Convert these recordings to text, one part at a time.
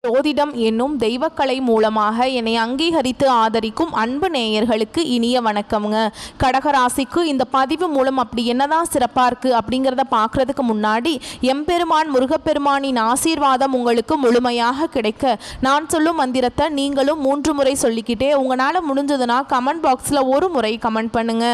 ஜோதிடம் என்னும் தெய்வக்கலை மூலமாக என்னை அங்கீகரித்து ஆதரிக்கும் அன்பு நேயர்களுக்கு இனிய வணக்கம்ங்க. கடகராசிக்கு இந்த பதிவு மூலம் அப்படி என்னதான் சிறப்பாக இருக்குது அப்படிங்கிறத பார்க்குறதுக்கு முன்னாடி எம்பெருமான் முருகப்பெருமானின் ஆசீர்வாதம் உங்களுக்கு முழுமையாக கிடைக்க நான் சொல்லும் மந்திரத்தை நீங்களும் 3 முறை சொல்லிக்கிட்டே உங்களால் முடிஞ்சதுன்னா கமெண்ட் பாக்ஸில் ஒரு முறை கமெண்ட் பண்ணுங்க.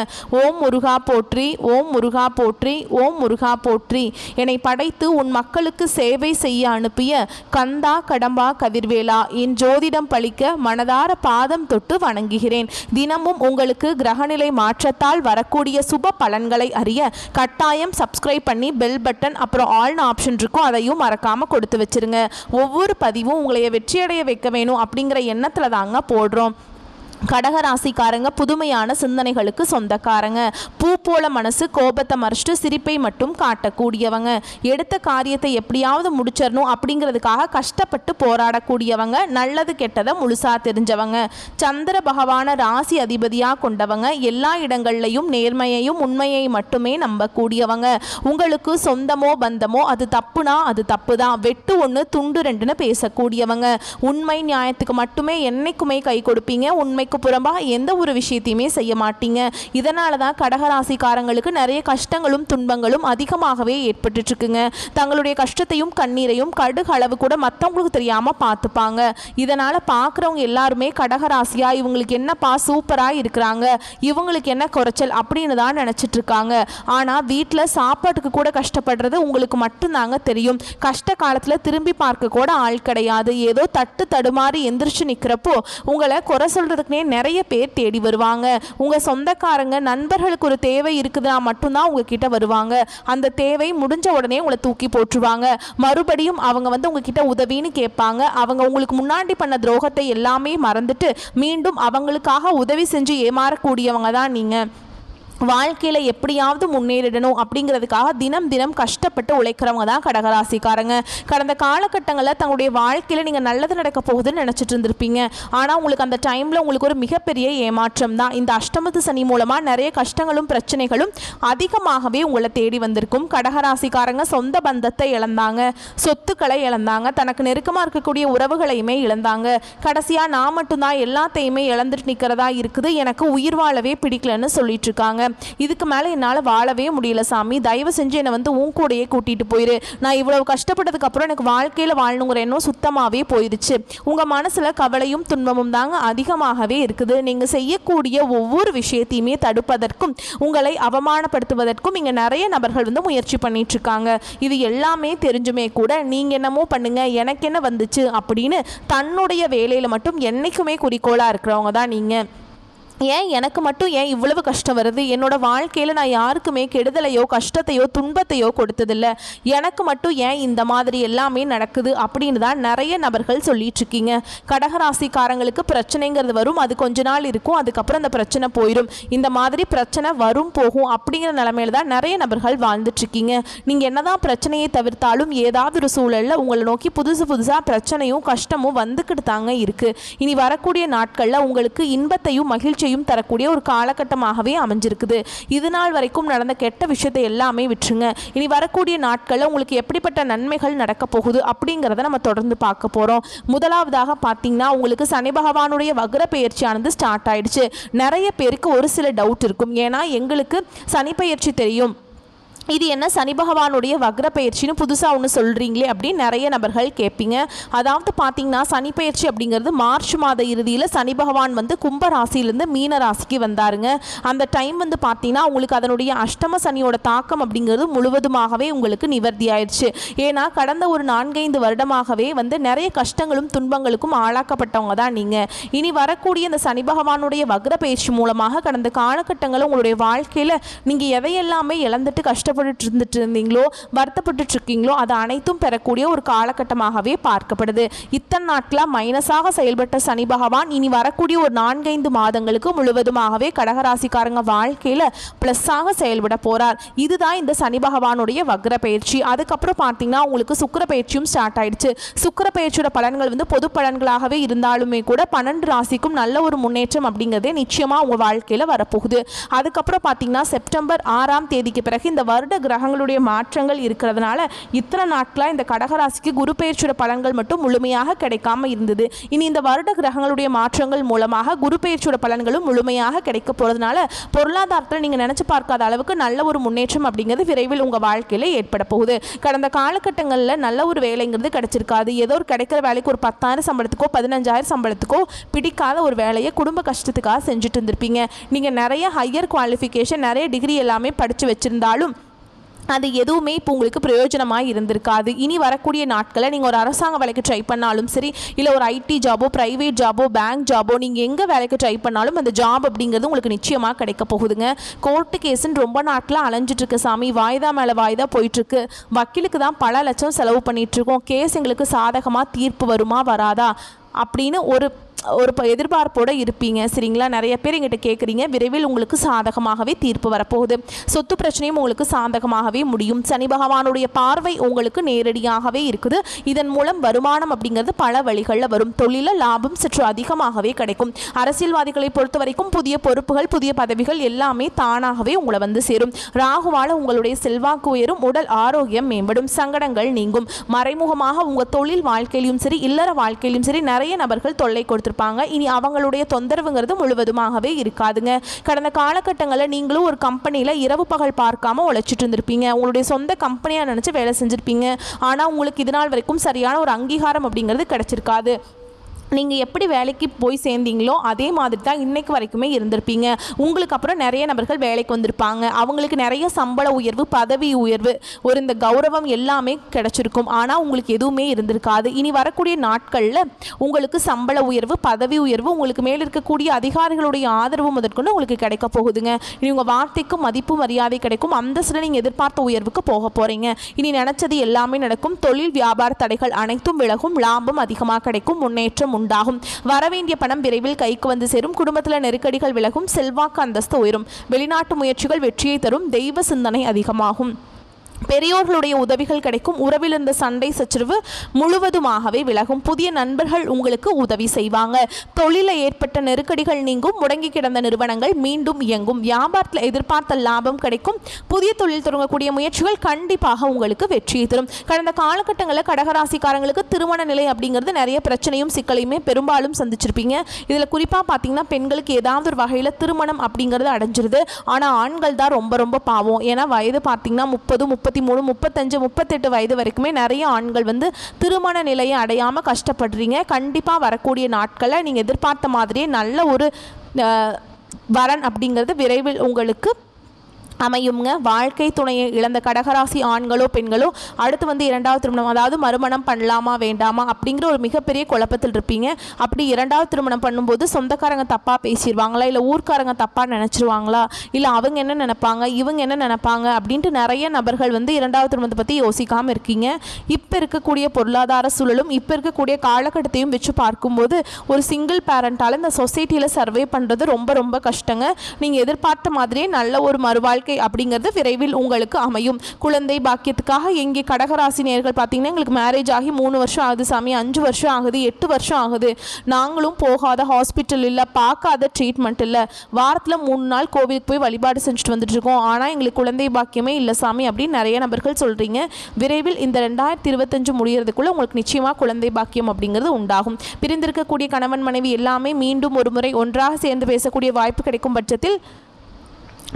ஓம் முருகா போற்றி, ஓம் முருகா போற்றி, ஓம் முருகா போற்றி. என்னை படைத்து உன் மக்களுக்கு சேவை செய்ய அனுப்பிய கந்தா கடம்பா கதிர்வேலா, என் ஜோதிடம் பழிக்க மனதார பாதம் தொட்டு வணங்குகிறேன். தினமும் உங்களுக்கு கிரகநிலை மாற்றத்தால் வரக்கூடிய சுப பலன்களை அறிய கட்டாயம் சப்ஸ்கிரைப் பண்ணி பெல் பட்டன் அப்புறம் ஆல்னு ஆப்ஷன் இருக்கும், அதையும் மறக்காம கொடுத்து வச்சிருங்க. ஒவ்வொரு பதிவும் உங்களைய வெற்றியடைய வைக்க வேணும் அப்படிங்கிற எண்ணத்துல தாங்க போடுறோம். கடகராசிக்காரங்க புதுமையான சிந்தனைகளுக்கு சொந்தக்காரங்க. பூ போல மனசு, கோபத்தை மறைச்சிட்டு சிரிப்பை மட்டும் காட்டக்கூடியவங்க. எடுத்த காரியத்தை எப்படியாவது முடிச்சிடணும் அப்படிங்கிறதுக்காக கஷ்டப்பட்டு போராடக்கூடியவங்க. நல்லது கெட்டதை முழுசா தெரிஞ்சவங்க. சந்திர பகவான ராசி அதிபதியாக கொண்டவங்க. எல்லா இடங்கள்லையும் நேர்மையையும் உண்மையை மட்டுமே நம்பக்கூடியவங்க. உங்களுக்கு சொந்தமோ பந்தமோ அது தப்புனா அது தப்பு தான், வெட்டு ஒன்று துண்டு ரெண்டுன்னு பேசக்கூடியவங்க. உண்மை நியாயத்துக்கு மட்டுமே என்னைக்குமே கை கொடுப்பீங்க. உண்மை புறம்பா எந்த ஒரு விஷயத்தையுமே செய்ய மாட்டீங்க. இதனால தான் கடகராசிக்காரங்களுக்கு நிறைய கஷ்டங்களும் துன்பங்களும் அதிகமாகவே ஏற்பட்டு இருக்குங்க. தங்களுடைய கஷ்டத்தையும் கண்ணீரையும் கடுகு அளவு கூட மற்றவங்களுக்கு தெரியாம பார்த்துப்பாங்க. இதனால பார்க்குறவங்க எல்லாருமே கடகராசியா இவங்களுக்கு என்னப்பா சூப்பரா இருக்கிறாங்க, இவங்களுக்கு என்ன குறைச்சல் அப்படின்னு தான் நினைச்சிட்டு இருக்காங்க. ஆனா வீட்டில் சாப்பாட்டுக்கு கூட கஷ்டப்படுறது உங்களுக்கு மட்டும்தாங்க தெரியும். கஷ்ட காலத்துல திரும்பி பார்க்க கூட ஆள் கிடையாது. ஏதோ தட்டு தடுமாறி எந்திரிச்சு நிற்கிறப்போ உங்களை குறை சொல்றதுக்கு நிறைய பேர் தேடி வருவாங்க. உங்க சொந்தக்காரங்க நண்பர்களுக்கு ஒரு தேவை இருக்குதுன்னா மட்டும்தான் உங்ககிட்ட வருவாங்க. அந்த தேவை முடிஞ்ச உடனே உங்களை தூக்கி போட்டுருவாங்க. மறுபடியும் அவங்க உங்ககிட்ட உதவின்னு கேட்பாங்க. அவங்க உங்களுக்கு முன்னாடி பண்ண துரோகத்தை எல்லாமே மறந்துட்டு மீண்டும் அவங்களுக்காக உதவி செஞ்சு ஏமாறக்கூடியவங்க தான் நீங்க. வாழ்க்கையில் எப்படியாவது முன்னேறிடணும் அப்படிங்கிறதுக்காக தினம் தினம் கஷ்டப்பட்டு உழைக்கிறவங்க தான் கடகராசிக்காரங்க. கடந்த காலகட்டங்களில் தங்களுடைய வாழ்க்கையில் நீங்கள் நல்லது நடக்க போகுதுன்னு நினச்சிட்டு இருந்திருப்பீங்க. ஆனால் உங்களுக்கு அந்த டைமில் உங்களுக்கு ஒரு மிகப்பெரிய ஏமாற்றம் தான். இந்த அஷ்டமத்து சனி மூலமாக நிறைய கஷ்டங்களும் பிரச்சனைகளும் அதிகமாகவே உங்களை தேடி வந்திருக்கும். கடகராசிக்காரங்க சொந்த பந்தத்தை இழந்தாங்க, சொத்துக்களை இழந்தாங்க, தனக்கு நெருக்கமாக இருக்கக்கூடிய உறவுகளையுமே இழந்தாங்க. கடைசியாக நான் மட்டும்தான் எல்லாத்தையுமே இழந்துட்டு நிற்கிறதா இருக்குது, எனக்கு உயிர் வாழவே பிடிக்கலன்னு சொல்லிட்டு இருக்காங்க. இதுக்கு மேலே என்னால் வாழவே முடியல சாமி, தயவு செஞ்சு என்னை உன் கூடையே கூட்டிகிட்டு போயிரு. நான் இவ்வளவு கஷ்டப்பட்டதுக்கு அப்புறம் எனக்கு வாழ்க்கையில் வாழணுங்கிற எண்ணம் சுத்தமாகவே போயிடுச்சு. உங்கள் மனசில் கவலையும் துன்பமும் தாங்க அதிகமாகவே இருக்குது. நீங்கள் செய்யக்கூடிய ஒவ்வொரு விஷயத்தையுமே தடுப்பதற்கும் உங்களை அவமானப்படுத்துவதற்கும் இங்கே நிறைய நபர்கள் முயற்சி பண்ணிட்டு இருக்காங்க. இது எல்லாமே தெரிஞ்சுமே கூட நீங்கள் என்னமோ பண்ணுங்க எனக்கு என்ன வந்துச்சு அப்படின்னு தன்னுடைய வேலையில் மட்டும் என்னைக்குமே குறிக்கோளாக இருக்கிறவங்க தான் நீங்கள். ஏன் எனக்கு மட்டும் ஏன் இவ்வளவு கஷ்டம் வருது, என்னோட வாழ்க்கையில் நான் யாருக்குமே கெடுதலையோ கஷ்டத்தையோ துன்பத்தையோ கொடுத்ததில்ல, எனக்கு மட்டும் ஏன் இந்த மாதிரி எல்லாமே நடக்குது அப்படின்னு தான் நிறைய நபர்கள் சொல்லிட்டு இருக்கீங்க. கடகராசிக்காரங்களுக்கு பிரச்சனைங்கிறது வரும், அது கொஞ்ச நாள் இருக்கும், அதுக்கப்புறம் அந்த பிரச்சனை போயிடும். இந்த மாதிரி பிரச்சனை வரும் போகும் அப்படிங்கிற நிலைமையில தான் நிறைய நபர்கள் வாழ்ந்துட்டு இருக்கீங்க. நீங்கள் என்னதான் பிரச்சனையை தவிர்த்தாலும் ஏதாவது ஒரு சூழலில் உங்களை நோக்கி புதுசாக பிரச்சனையும் கஷ்டமும் வந்துக்கிட்டு தாங்க இருக்குது. இனி வரக்கூடிய நாட்களில் உங்களுக்கு இன்பத்தையும் மகிழ்ச்சியும் தரக்கூடிய ஒரு காலகட்டமாகவே அமைஞ்சிருக்குது. இது நாள் வரைக்கும் நடந்த கெட்ட விஷயத்தை எல்லாமே விட்டுருங்க. இனி வரக்கூடிய நாட்களில் உங்களுக்கு எப்படிப்பட்ட நன்மைகள் நடக்க போகுது அப்படிங்கிறத நம்ம தொடர்ந்து பார்க்க போகிறோம். முதலாவதாக பார்த்தீங்கன்னா உங்களுக்கு சனி பகவானுடைய வக்ர பெயர்ச்சியானது ஸ்டார்ட் ஆயிடுச்சு. நிறைய பேருக்கு ஒரு சில டவுட் இருக்கும். ஏன்னா எங்களுக்கு சனி பெயர்ச்சி தெரியும், இது என்ன சனி பகவானுடைய வக்ர பயிற்சின்னு புதுசாக ஒன்று சொல்கிறீங்களே அப்படின்னு நிறைய நபர்கள் கேட்பீங்க. அதாவது பார்த்தீங்கன்னா சனி பயிற்சி அப்படிங்கிறது மார்ச் மாத இறுதியில் சனி பகவான் கும்ப ராசியிலேருந்து மீன ராசிக்கு வந்தாருங்க. அந்த டைம் பார்த்தீங்கன்னா உங்களுக்கு அதனுடைய அஷ்டம சனியோட தாக்கம் அப்படிங்கிறது முழுவதுமாகவே உங்களுக்கு நிவர்த்தி ஆயிடுச்சு. ஏன்னா கடந்த ஒரு 4-5 வருடமாகவே நிறைய கஷ்டங்களும் துன்பங்களுக்கும் ஆளாக்கப்பட்டவங்க தான் நீங்கள். இனி வரக்கூடிய இந்த சனி பகவானுடைய வக்ர பயிற்சி மூலமாக கடந்த காலகட்டங்களில் உங்களுடைய வாழ்க்கையில் நீங்கள் எதையெல்லாமே இழந்துட்டு கஷ்டப்பட்டு இருந்தீங்களோ வருத்தப்பட்டு இருக்கீங்களோ அது அனைத்தும் பெறக்கூடிய ஒரு காலகட்டமாகவே பார்க்கப்படுது. இத்தனை நாட்களா மைனஸாக செயல்பட்ட சனி பகவான் இனி வரக்கூடிய ஒரு 4-5 மாதங்களுக்கு முழுவதுமாகவே கடகராசிக்காரங்க வாழ்க்கையில பிளஸ்ஸாக செயல்பட போறார். இதுதான் இந்த சனி பகவானுடைய வக்ர பயிற்சி. அதுக்கப்புறம் பார்த்தீங்கன்னா உங்களுக்கு சுக்கிர பயிற்சியும் ஸ்டார்ட் ஆயிடுச்சு. சுக்கிர பயிற்சியோட பலன்கள் பொது பலன்களாகவே இருந்தாலுமே கூட 12 ராசிக்கும் நல்ல ஒரு முன்னேற்றம் அப்படிங்கிறதே நிச்சயமா உங்க வாழ்க்கையில வரப்போகுது. அதுக்கப்புறம் பார்த்தீங்கன்னா செப்டம்பர் 6ஆம் தேதிக்கு பிறகு இந்த வருட கிரகங்களுடைய மாற்றங்கள் இருக்கிறதுனால இத்தனை நாட்களாக இந்த கடகராசிக்கு குரு பெயர்ச்சியோட பலன்கள் மட்டும் முழுமையாக கிடைக்காம இருந்தது. இனி இந்த வருட கிரகங்களுடைய மாற்றங்கள் மூலமாக குரு பெயர்ச்சியோட பலன்களும் முழுமையாக கிடைக்க போகிறதுனால பொருளாதாரத்தில் நீங்கள் நினச்சி பார்க்காத அளவுக்கு நல்ல ஒரு முன்னேற்றம் அப்படிங்கிறது விரைவில் உங்கள் வாழ்க்கையில் ஏற்பட போகுது. கடந்த காலகட்டங்களில் நல்ல ஒரு வேலைங்கிறது கிடைச்சிருக்காது. ஏதோ ஒரு கிடைக்கிற வேலைக்கு ஒரு 10,000 சம்பளத்துக்கோ 15,000 சம்பளத்துக்கோ பிடிக்காத ஒரு வேலையை குடும்ப கஷ்டத்துக்காக செஞ்சுட்டு இருந்திருப்பீங்க. நீங்கள் நிறைய ஹையர் குவாலிஃபிகேஷன் நிறைய டிகிரி எல்லாமே படித்து வச்சுருந்தாலும் அது எதுவுமே இப்போ உங்களுக்கு பிரயோஜனமாக இருந்திருக்காது. இனி வரக்கூடிய நாட்களில் நீங்கள் ஒரு அரசாங்க வேலைக்கு ட்ரை பண்ணாலும் சரி, இல்லை ஒரு ஐடி ஜாபோ, ப்ரைவேட் ஜாபோ, பேங்க் ஜாபோ, நீங்கள் எங்கே வேலைக்கு ட்ரை பண்ணாலும் அந்த ஜாப் அப்படிங்கிறது உங்களுக்கு நிச்சயமாக கிடைக்க போகுதுங்க. கோர்ட்டு கேஸுன்னு ரொம்ப நாட்களாக அலைஞ்சிட்ருக்கு சாமி, வாய்தா மேலே வாய்தா போயிட்டுருக்கு, வக்கீலுக்கு தான் பல லட்சம் செலவு பண்ணிகிட்ருக்கோம், கேஸ் எங்களுக்கு சாதகமாக தீர்ப்பு வருமா வராதா அப்படின்னு ஒரு எதிர்பார்ப்போடு இருப்பீங்க. சரிங்களா? நிறைய பேர் எங்கிட்ட கேட்குறீங்க. விரைவில் உங்களுக்கு சாதகமாகவே தீர்ப்பு வரப்போகுது. சொத்து பிரச்சனையும் உங்களுக்கு சாதகமாகவே முடியும். சனி பகவானுடைய பார்வை உங்களுக்கு நேரடியாகவே இருக்குது. இதன் மூலம் வருமானம் அப்படிங்கிறது பல வழிகளில் வரும். தொழில லாபம் சற்று அதிகமாகவே கிடைக்கும். அரசியல்வாதிகளை பொறுத்த வரைக்கும் புதிய பொறுப்புகள், புதிய பதவிகள் எல்லாமே தானாகவே உங்களை வந்து சேரும். ராகுவால் உங்களுடைய செல்வாக்கு உயரும். உடல் ஆரோக்கியம் மேம்படும். சங்கடங்கள் நீங்கும். மறைமுகமாக உங்கள் தொழில் வாழ்க்கையிலும் சரி, இல்லற வாழ்க்கையிலும் சரி நிறைய நபர்கள் தொல்லை கொடுத்து இனி அவங்களுடைய தொந்தரவுங்கிறது முழுவதுமாகவே இருக்காதுங்க. கடந்த காலகட்டங்களில் நீங்களும் ஒரு கம்பெனியில் இரவு பகல் பார்க்காம உழைச்சிட்டு இருந்திருப்பீங்க. உங்களுடைய சொந்த கம்பெனியாக நினச்சி வேலை செஞ்சுருப்பீங்க. ஆனால் உங்களுக்கு இது நாள் வரைக்கும் சரியான ஒரு அங்கீகாரம் அப்படிங்கிறது கிடைச்சிருக்காது. நீங்கள் எப்படி வேலைக்கு போய் சேர்ந்தீங்களோ அதே மாதிரி தான் இன்றைக்கு வரைக்குமே இருந்திருப்பீங்க. உங்களுக்கு அப்புறம் நிறைய நபர்கள் வேலைக்கு வந்திருப்பாங்க. அவங்களுக்கு நிறைய சம்பள உயர்வு, பதவி உயர்வு, ஒரு இந்த கௌரவம் எல்லாமே கிடச்சிருக்கும். ஆனால் உங்களுக்கு எதுவுமே இருந்திருக்காது. இனி வரக்கூடிய நாட்களில் உங்களுக்கு சம்பள உயர்வு, பதவி உயர்வு, உங்களுக்கு மேலே இருக்கக்கூடிய அதிகாரிகளுடைய ஆதரவு முதற்கொண்டு உங்களுக்கு கிடைக்க போகுதுங்க. இனி உங்கள் வார்த்தைக்கு மதிப்பு மரியாதை கிடைக்கும். அந்தஸ்தில் நீங்கள் எதிர்பார்த்த உயர்வுக்கு போக போகிறீங்க. இனி நினச்சது எல்லாமே நடக்கும். தொழில் வியாபார தடைகள் அனைத்தும் விலகும். லாபம் அதிகமாக கிடைக்கும். முன்னேற்றம் உண்டாகும். வரவேண்டிய பணம் விரைவில் கைக்கு வந்து சேரும். குடும்பத்தில் நெருக்கடிகள் விலகும். செல்வாக்கு அந்தஸ்து உயரும். வெளிநாட்டு முயற்சிகள் வெற்றியை தரும். தெய்வ சிந்தனை அதிகமாகும். பெரியோர்களுடைய உதவிகள் கிடைக்கும். உறவில் இருந்த சண்டை சச்சரவு முழுவதுமாகவே விலகும். புதிய நண்பர்கள் உங்களுக்கு உதவி செய்வாங்க. தொழிலில் ஏற்பட்ட நெருக்கடிகள் நீங்கும். முடங்கி கிடந்த நிறுவனங்கள் மீண்டும் இயங்கும். வியாபாரத்தில் எதிர்பார்த்த லாபம் கிடைக்கும். புதிய தொழில் தொடங்கக்கூடிய முயற்சிகள் கண்டிப்பாக உங்களுக்கு வெற்றியை தரும். கடந்த காலகட்டங்களில் கடகராசிக்காரங்களுக்கு திருமண நிலை அப்படிங்கிறது நிறைய பிரச்சனையும் சிக்கலையுமே பெரும்பாலும் சந்திச்சிருப்பீங்க. இதில் குறிப்பாக பார்த்தீங்கன்னா பெண்களுக்கு ஏதாவது ஒரு வகையில் திருமணம் அப்படிங்கிறது அடைஞ்சிருது. ஆனால் ஆண்கள் தான் ரொம்ப ரொம்ப பாவம். ஏன்னா வயது பார்த்தீங்கன்னா 30, 33, 35, 38 வயது வரைக்குமே நிறைய ஆண்கள் வந்து திருமண நிலையை அடையாமல் கஷ்டப்படுறீங்க. கண்டிப்பாக வரக்கூடிய நாட்களில் நீங்கள் எதிர்பார்த்த மாதிரியே நல்ல ஒரு வரன் அப்படிங்கிறது விரைவில் உங்களுக்கு அமையுங்க. வாழ்க்கை துணையை இழந்த கடகராசி ஆண்களோ பெண்களோ அடுத்து வந்து இரண்டாவது திருமணம், அதாவது மறுமணம் பண்ணலாமா வேண்டாமா அப்படிங்கிற ஒரு மிகப்பெரிய குழப்பத்தில் இருப்பீங்க. அப்படி இரண்டாவது திருமணம் பண்ணும்போது சொந்தக்காரங்க தப்பாக பேசிடுவாங்களா, இல்லை ஊர்க்காரங்க தப்பாக நினச்சிருவாங்களா, இல்லை அவங்க என்ன நினைப்பாங்க, இவங்க என்ன நினைப்பாங்க அப்படின்ட்டு நிறைய நபர்கள் வந்து இரண்டாவது திருமணத்தை பற்றி யோசிக்காமல் இருக்கீங்க. இப்போ இருக்கக்கூடிய பொருளாதார சூழலும் இப்போ இருக்கக்கூடிய காலகட்டத்தையும் வச்சு பார்க்கும்போது ஒரு சிங்கிள் பேரண்டால் இந்த சொசைட்டியில் சர்வே பண்ணுறது ரொம்ப ரொம்ப கஷ்டங்க. நீங்கள் எதிர்பார்த்த மாதிரியே நல்ல ஒரு மறுவாழ்க்கை அப்படிங்கிறது விரைவில் உங்களுக்கு அமையும். குழந்தை பாக்கியத்துக்காக எங்கே கடகராசி நேயர்கள் பார்த்தீங்கன்னா எங்களுக்கு மேரேஜ் ஆகி 3 வருஷம் ஆகுது சாமி, 5 வருஷம் ஆகுது, 8 வருஷம் ஆகுது, நாங்களும் போகாத ஹாஸ்பிட்டல் இல்லை, பார்க்காத ட்ரீட்மெண்ட் இல்லை, வாரத்தில் 3 நாள் கோவிலுக்கு போய் வழிபாடு செஞ்சுட்டு வந்துட்டு இருக்கோம், ஆனால் எங்களுக்கு குழந்தை பாக்கியமே இல்லை சாமி அப்படின்னு நிறைய நபர்கள் சொல்கிறீங்க. விரைவில் இந்த 2025 முடியறதுக்குள்ளே உங்களுக்கு நிச்சயமாக குழந்தை பாக்கியம் அப்படிங்கிறது உண்டாகும். பிரிந்திருக்கக்கூடிய கணவன் மனைவி எல்லாமே மீண்டும் ஒரு முறை ஒன்றாக சேர்ந்து பேசக்கூடிய வாய்ப்பு கிடைக்கும் பட்சத்தில்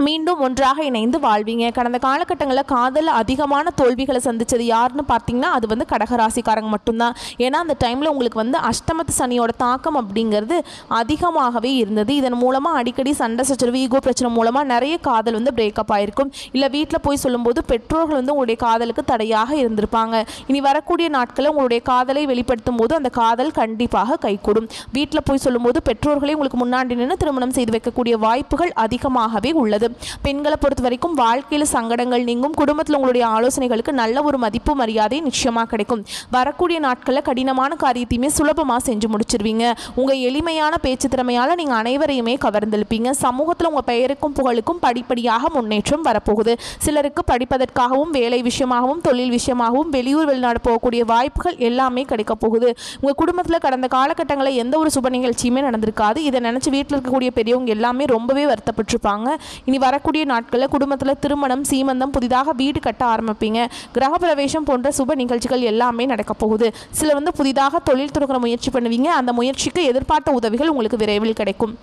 மீண்டும் ஒன்றாக இணைந்து வாழ்வீங்க. கடந்த காலகட்டங்களில் காதலில் அதிகமான தோல்விகளை சந்தித்தது யாருன்னு பார்த்தீங்கன்னா அது வந்து கடகராசிக்காரங்க மட்டும்தான். ஏன்னா அந்த டைமில் உங்களுக்கு வந்து அஷ்டமத்து சனியோட தாக்கம் அப்படிங்கிறது அதிகமாகவே இருந்தது. இதன் மூலமாக அடிக்கடி சண்டை சச்சரவு, ஈகோ பிரச்சனை மூலமாக நிறைய காதல் வந்து பிரேக்கப் ஆகிருக்கும். இல்லை வீட்டில் போய் சொல்லும்போது பெற்றோர்கள் வந்து உங்களுடைய காதலுக்கு தடையாக இருந்திருப்பாங்க. இனி வரக்கூடிய நாட்களில் உங்களுடைய காதலை வெளிப்படுத்தும் போது அந்த காதல் கண்டிப்பாக கைகூடும். வீட்டில் போய் சொல்லும்போது பெற்றோர்களே உங்களுக்கு முன்னாடி நின்று திருமணம் செய்து வைக்கக்கூடிய வாய்ப்புகள் அதிகமாகவே உள்ளது. பெண்களை பொறுத்த வரைக்கும் வாழ்க்கையில் சங்கடங்கள் நீங்கும். குடும்பத்தில் உங்களுடைய ஆலோசனைகளுக்கு நல்ல ஒரு மதிப்பு மரியாதை நிச்சயமாக கிடைக்கும். வரக்கூடிய நாட்களில் கடினமான காரியத்தையுமே சுலபமாக செஞ்சு முடிச்சிருவீங்க. உங்கள் எளிமையான பேச்சு திறமையால் நீங்கள் அனைவரையுமே கவர்ந்தெழுப்பீங்க. சமூகத்தில் உங்கள் பெயருக்கும் புகழுக்கும் படிப்படியாக முன்னேற்றம் வரப்போகுது. சிலருக்கு படிப்பதற்காகவும் வேலை விஷயமாகவும் தொழில் விஷயமாகவும் வெளியூர் வெளிநாடு போகக்கூடிய வாய்ப்புகள் எல்லாமே கிடைக்க போகுது. உங்கள் குடும்பத்தில் கடந்த காலகட்டங்களில் எந்த ஒரு சுப நிகழ்ச்சியுமே நடந்திருக்காது. இதை நினச்சி வீட்டில் இருக்கக்கூடிய பெரியவங்க எல்லாமே ரொம்பவே வருத்தப்பட்டிருப்பாங்க. இனி வரக்கூடிய நாட்களில் குடும்பத்தில் திருமணம், சீமந்தம், புதிதாக வீடு கட்ட ஆரம்பிப்பீங்க. கிரகப்பிரவேசம் போன்ற சுப நிகழ்ச்சிகள் எல்லாமே நடக்க போகுது. சிலர் புதிதாக தொழில் தொடங்குற முயற்சி பண்ணுவீங்க. அந்த முயற்சிக்கு எதிர்பார்த்த உதவிகள் உங்களுக்கு விரைவில் கிடைக்கும்.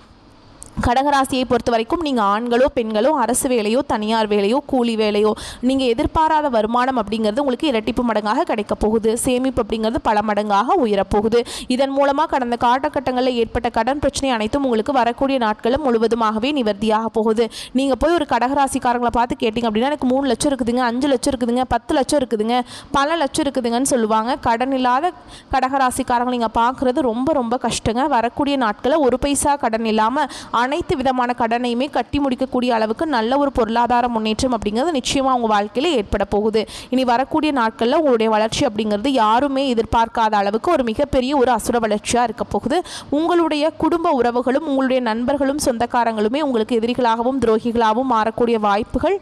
கடகராசியை பொறுத்த வரைக்கும் நீங்கள் ஆண்களோ பெண்களோ அரசு வேலையோ தனியார் வேலையோ கூலி வேலையோ நீங்கள் எதிர்பாராத வருமானம் அப்படிங்கிறது உங்களுக்கு இரட்டிப்பு மடங்காக கிடைக்க போகுது. சேமிப்பு அப்படிங்கிறது பல மடங்காக உயரப்போகுது. இதன் மூலமாக கடந்த காலகட்டங்களில் ஏற்பட்ட கடன் பிரச்சனை அனைத்தும் உங்களுக்கு வரக்கூடிய நாட்களில் முழுவதுமாகவே நிவர்த்தியாக போகுது. நீங்கள் போய் ஒரு கடகராசிக்காரங்களை பார்த்து கேட்டிங்க அப்படின்னா எனக்கு 3 லட்சம் இருக்குதுங்க, 5 லட்சம் இருக்குதுங்க, 10 லட்சம் இருக்குதுங்க, பல லட்சம் இருக்குதுங்கன்னு சொல்லுவாங்க. கடன் இல்லாத கடகராசிக்காரங்களை நீங்கள் பார்க்குறது ரொம்ப ரொம்ப கஷ்டங்க. வரக்கூடிய நாட்களில் ஒரு பைசா கடன் இல்லாமல் அனைத்து விதமான கடனையுமே கட்டி முடிக்கக்கூடிய அளவுக்கு நல்ல ஒரு பொருளாதார முன்னேற்றம் அப்படிங்கிறது நிச்சயமாக உங்கள் வாழ்க்கையில் ஏற்பட போகுது. இனி வரக்கூடிய நாட்களில் உங்களுடைய வளர்ச்சி அப்படிங்கிறது யாருமே எதிர்பார்க்காத அளவுக்கு ஒரு மிகப்பெரிய ஒரு அசுர வளர்ச்சியாக இருக்க போகுது. உங்களுடைய குடும்ப உறவுகளும் உங்களுடைய நண்பர்களும் சொந்தக்காரங்களுமே உங்களுக்கு எதிரிகளாகவும் துரோகிகளாகவும் மாறக்கூடிய வாய்ப்புகள்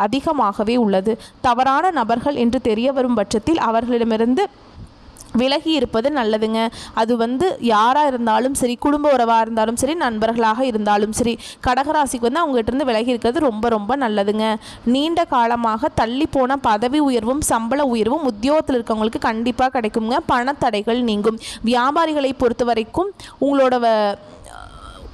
அதிகமாகவே உள்ளது. தவறான நபர்கள் என்று தெரிய வரும் பட்சத்தில் அவர்களிடமிருந்து விலகி இருப்பது நல்லதுங்க. அது யாராக இருந்தாலும் சரி, குடும்ப உறவாக இருந்தாலும் சரி, நண்பர்களாக இருந்தாலும் சரி, கடகராசிக்கு அவங்ககிட்ட விலகி இருக்கிறது ரொம்ப ரொம்ப நல்லதுங்க. நீண்ட காலமாக தள்ளி போன பதவி உயர்வும் சம்பள உயர்வும் உத்தியோகத்தில் இருக்கவங்களுக்கு கண்டிப்பாக கிடைக்குங்க. பணத்தடைகள் நீங்கும். வியாபாரிகளை பொறுத்த வரைக்கும் உங்களோட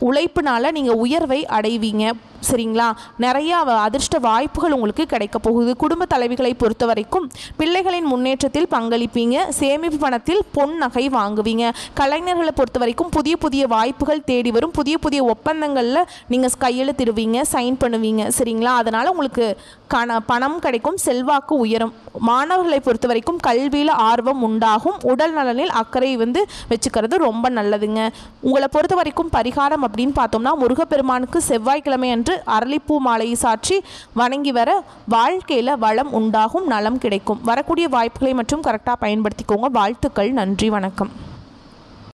உழைப்புனால நீங்கள் உயர்வை அடைவீங்க. சரிங்களா? நிறைய அதிர்ஷ்ட வாய்ப்புகள் உங்களுக்கு கிடைக்க போகுது. குடும்ப தலைவிகளை பொறுத்த வரைக்கும் பிள்ளைகளின் முன்னேற்றத்தில் பங்களிப்பீங்க. சேமிப்பு பணத்தில் பொன் நகை வாங்குவீங்க. கலைஞர்களை பொறுத்த வரைக்கும் புதிய புதிய வாய்ப்புகள் தேடி வரும். புதிய புதிய ஒப்பந்தங்களில் நீங்கள் கையெழுத்திடுவீங்க, சைன் பண்ணுவீங்க. சரிங்களா? அதனால் உங்களுக்கு பணம் கிடைக்கும், செல்வாக்கு உயரும். மாணவர்களை பொறுத்த வரைக்கும் கல்வியில் ஆர்வம் உண்டாகும். உடல் நலனில் அக்கறை வச்சுக்கிறது ரொம்ப நல்லதுங்க. உங்களை பொறுத்த வரைக்கும் பரிகாரம் அப்படின்னு பார்த்தோம்னா முருகப்பெருமானுக்கு செவ்வாய்க்கிழமை அன்று அரளிப்பூ மாலையை சாற்றி வணங்கி வர வாழ்க்கையில் வளம் உண்டாகும், நலம் கிடைக்கும். வரக்கூடிய வாய்ப்புகளை மற்றும் கரெக்டாக பயன்படுத்திக்கோங்க. வாழ்த்துக்கள். நன்றி. வணக்கம்.